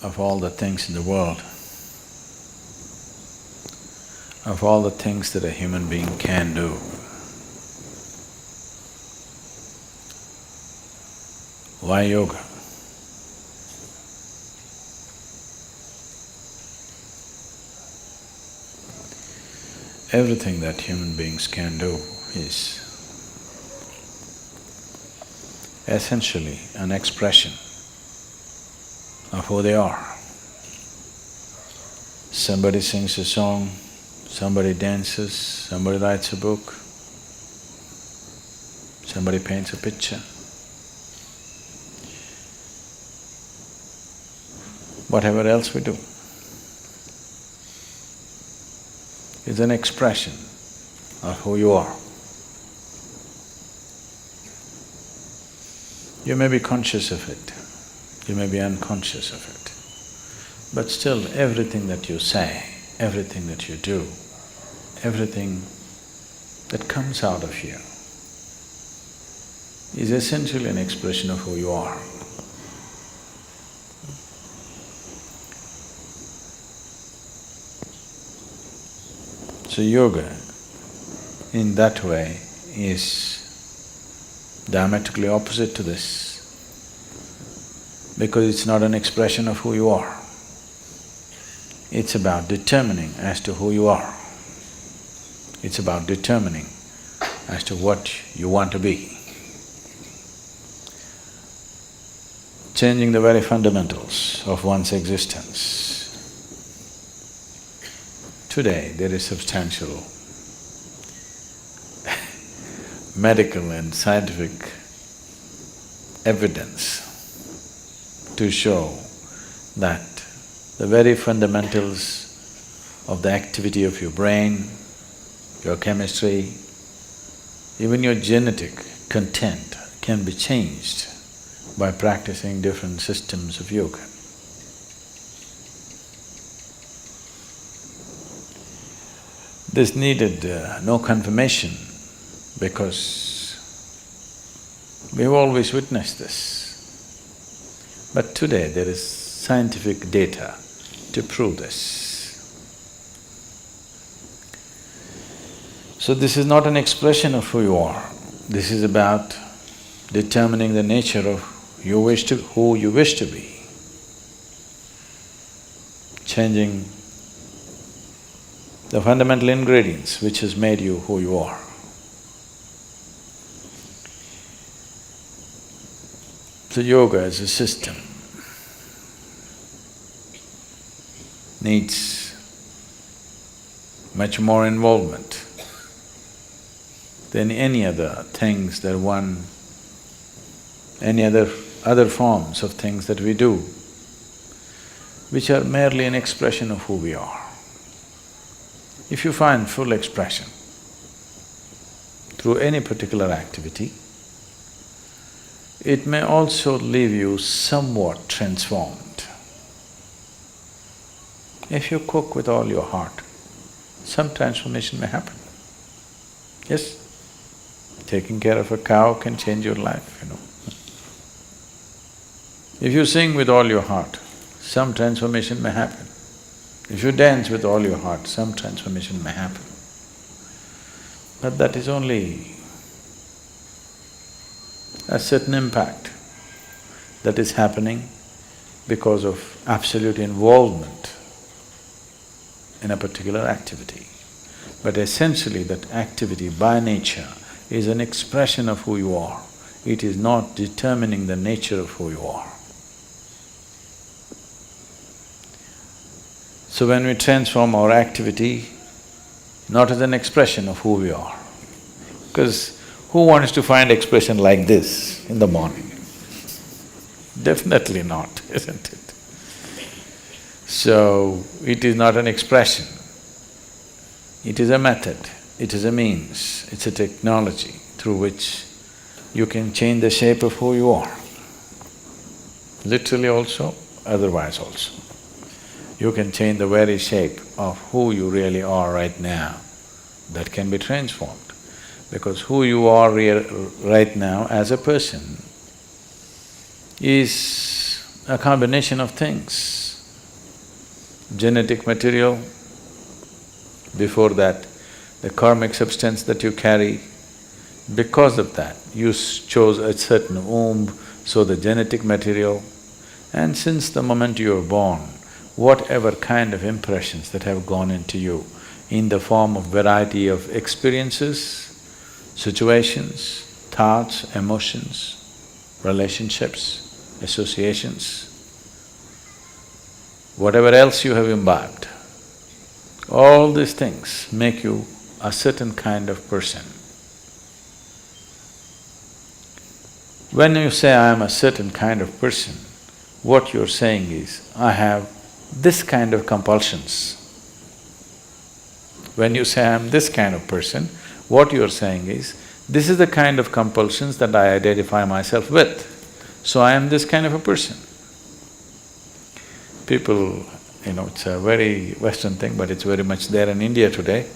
of all the things in the world, of all the things that a human being can do, why yoga? Everything that human beings can do is essentially an expression of who they are. Somebody sings a song, somebody dances, somebody writes a book, somebody paints a picture. Whatever else we do is an expression of who you are. You may be conscious of it, you may be unconscious of it, but still everything that you say, everything that you do, everything that comes out of you is essentially an expression of who you are. So yoga, in that way, is diametrically opposite to this, because it's not an expression of who you are. It's about determining as to who you are. It's about determining as to what you want to be. Changing the very fundamentals of one's existence. Today, there is substantial medical and scientific evidence to show that the very fundamentals of the activity of your brain, your chemistry, even your genetic content can be changed by practicing different systems of yoga. This needed no confirmation because we've always witnessed this. But today there is scientific data to prove this. So this is not an expression of who you are, this is about determining the nature of who you wish to be, changing the fundamental ingredients which has made you who you are. So yoga as a system needs much more involvement than any other things that any other forms of things that we do, which are merely an expression of who we are. If you find full expression through any particular activity, it may also leave you somewhat transformed. If you cook with all your heart, some transformation may happen. Yes, taking care of a cow can change your life, you know. If you sing with all your heart, some transformation may happen. If you dance with all your heart, some transformation may happen. But that is only a certain impact that is happening because of absolute involvement in a particular activity. But essentially that activity by nature is an expression of who you are. It is not determining the nature of who you are. So when we transform our activity, not as an expression of who we are, because who wants to find expression like this in the morning? Definitely not, isn't it? So, it is not an expression, it is a method, it is a means, it's a technology through which you can change the shape of who you are. Literally also, otherwise also. You can change the very shape of who you really are right now, that can be transformed. Because who you are right now as a person is a combination of things. genetic material, before that, the karmic substance that you carry. Because of that, you chose a certain womb, so the genetic material. And since the moment you were born, whatever kind of impressions that have gone into you in the form of variety of experiences, situations, thoughts, emotions, relationships, associations, whatever else you have imbibed, all these things make you a certain kind of person. When you say, I am a certain kind of person, what you're saying is, I have this kind of compulsions. When you say, I am this kind of person, what you're saying is, this is the kind of compulsions that I identify myself with, so I am this kind of a person. People, it's a very Western thing, but it's very much there in India today,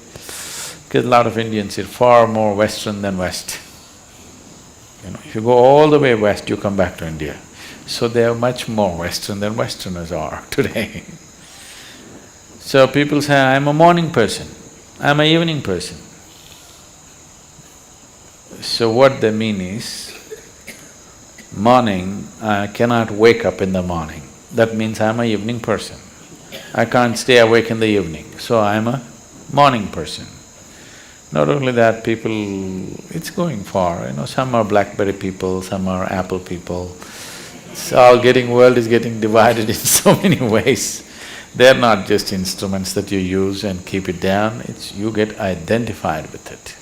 because a lot of Indians are far more Western than West. If you go all the way west, you come back to India. So they are much more Western than Westerners are today. So people say, I'm a morning person, I'm an evening person. So what they mean is, morning, I cannot wake up in the morning. That means I'm an evening person. I can't stay awake in the evening, so I'm a morning person. Not only that, people… it's going far, some are BlackBerry people, some are Apple people. It's all getting… world is getting divided in so many ways. They're not just instruments that you use and keep it down, it's… you get identified with it.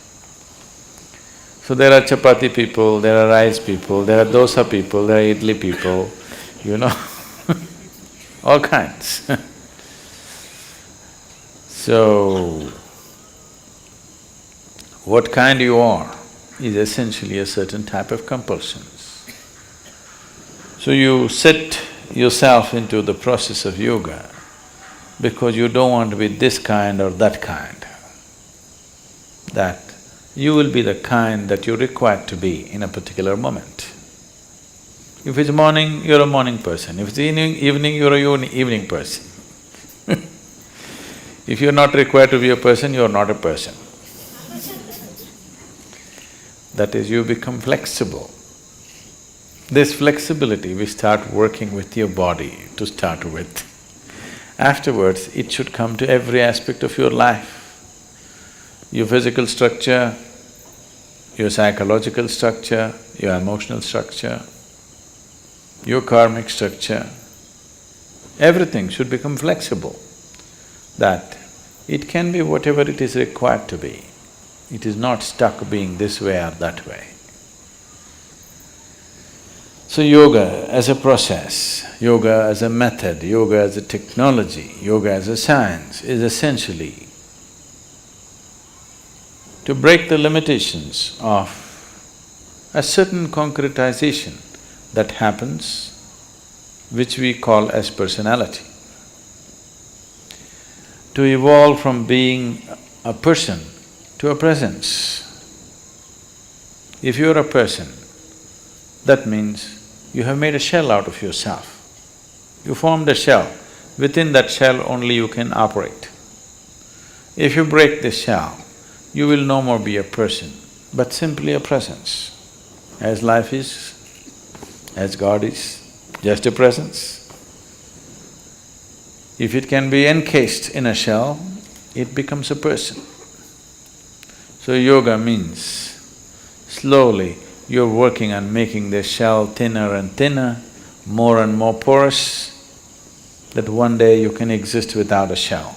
So there are chapati people, there are rice people, there are dosa people, there are idli people, all kinds. So, what kind you are is essentially a certain type of compulsions. So you set yourself into the process of yoga because you don't want to be this kind or that kind. That you will be the kind that you're required to be in a particular moment. If it's morning, you're a morning person. If it's evening, you're a evening person. If you're not required to be a person, you're not a person. That is, you become flexible. This flexibility, we start working with your body to start with. Afterwards, it should come to every aspect of your life. Your physical structure, your psychological structure, your emotional structure, your karmic structure, everything should become flexible, that it can be whatever it is required to be. It is not stuck being this way or that way. So yoga as a process, yoga as a method, yoga as a technology, yoga as a science is essentially to break the limitations of a certain concretization that happens, which we call as personality. To evolve from being a person to a presence. If you're a person, that means you have made a shell out of yourself. You formed a shell, within that shell only you can operate. If you break this shell, you will no more be a person, but simply a presence. As life is, as God is, just a presence. If it can be encased in a shell, it becomes a person. So yoga means slowly you're working on making the shell thinner and thinner, more and more porous, that one day you can exist without a shell.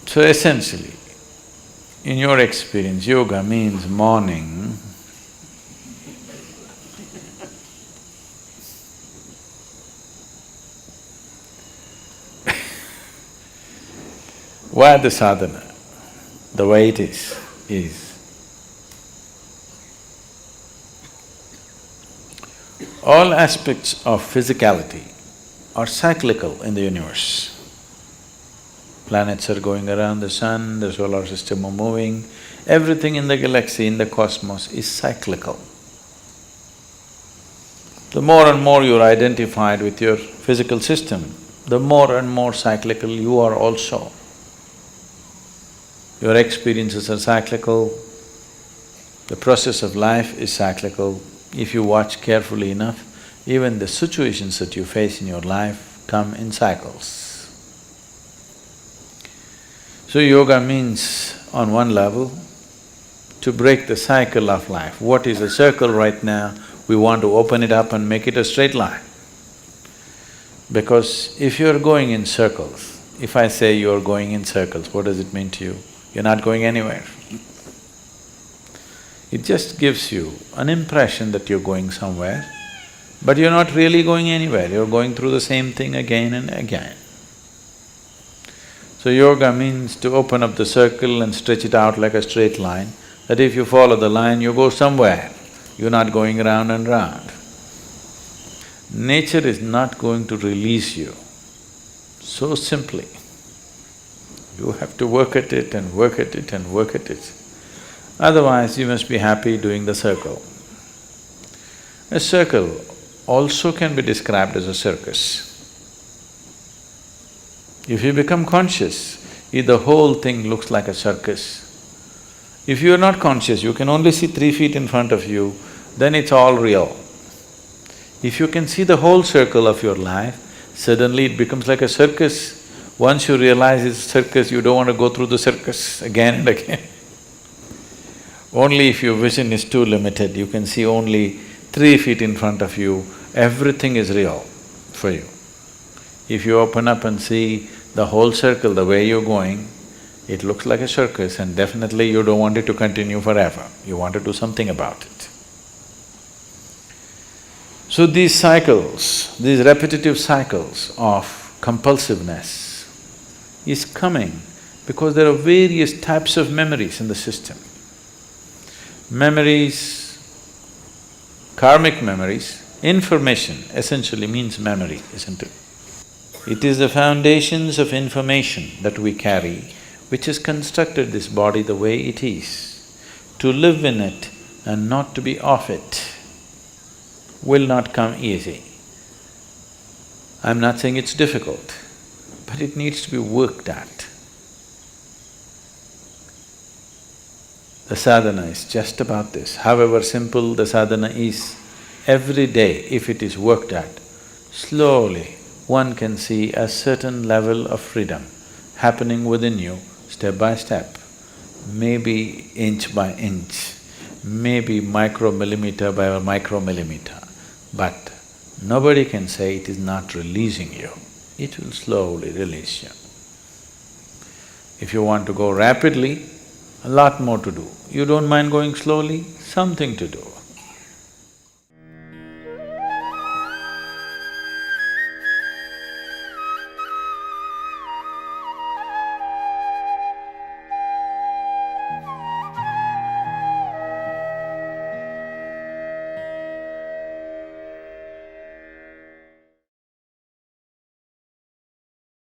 So essentially, in your experience, yoga means morning. Why the sadhana, the way it is all aspects of physicality are cyclical in the universe. Planets are going around the sun, the solar system are moving, everything in the galaxy, in the cosmos is cyclical. The more and more you're identified with your physical system, the more and more cyclical you are also. Your experiences are cyclical, the process of life is cyclical. If you watch carefully enough, even the situations that you face in your life come in cycles. So yoga means, on one level, to break the cycle of life. What is a circle right now? We want to open it up and make it a straight line. Because if you're going in circles, if I say you're going in circles, what does it mean to you? You're not going anywhere. It just gives you an impression that you're going somewhere, but you're not really going anywhere, you're going through the same thing again and again. So yoga means to open up the circle and stretch it out like a straight line, that if you follow the line, you go somewhere, you're not going round and round. Nature is not going to release you so simply. You have to work at it and work at it and work at it. Otherwise, you must be happy doing the circle. A circle also can be described as a circus. If you become conscious, the whole thing looks like a circus. If you are not conscious, you can only see 3 feet in front of you, then it's all real. If you can see the whole circle of your life, suddenly it becomes like a circus. Once you realize it's a circus, you don't want to go through the circus again and again. Only if your vision is too limited, you can see only 3 feet in front of you, everything is real for you. If you open up and see the whole circle the way you're going, it looks like a circus and definitely you don't want it to continue forever, you want to do something about it. So these cycles, these repetitive cycles of compulsiveness is coming because there are various types of memories in the system. Memories, karmic memories, information essentially means memory, isn't it? It is the foundations of information that we carry which has constructed this body the way it is. To live in it and not to be off it will not come easy. I'm not saying it's difficult, but it needs to be worked at. The sadhana is just about this. However simple the sadhana is, every day if it is worked at, slowly one can see a certain level of freedom happening within you step by step, maybe inch by inch, maybe micromillimeter by micromillimeter, but nobody can say it is not releasing you. It will slowly release you. If you want to go rapidly, a lot more to do. You don't mind going slowly, something to do.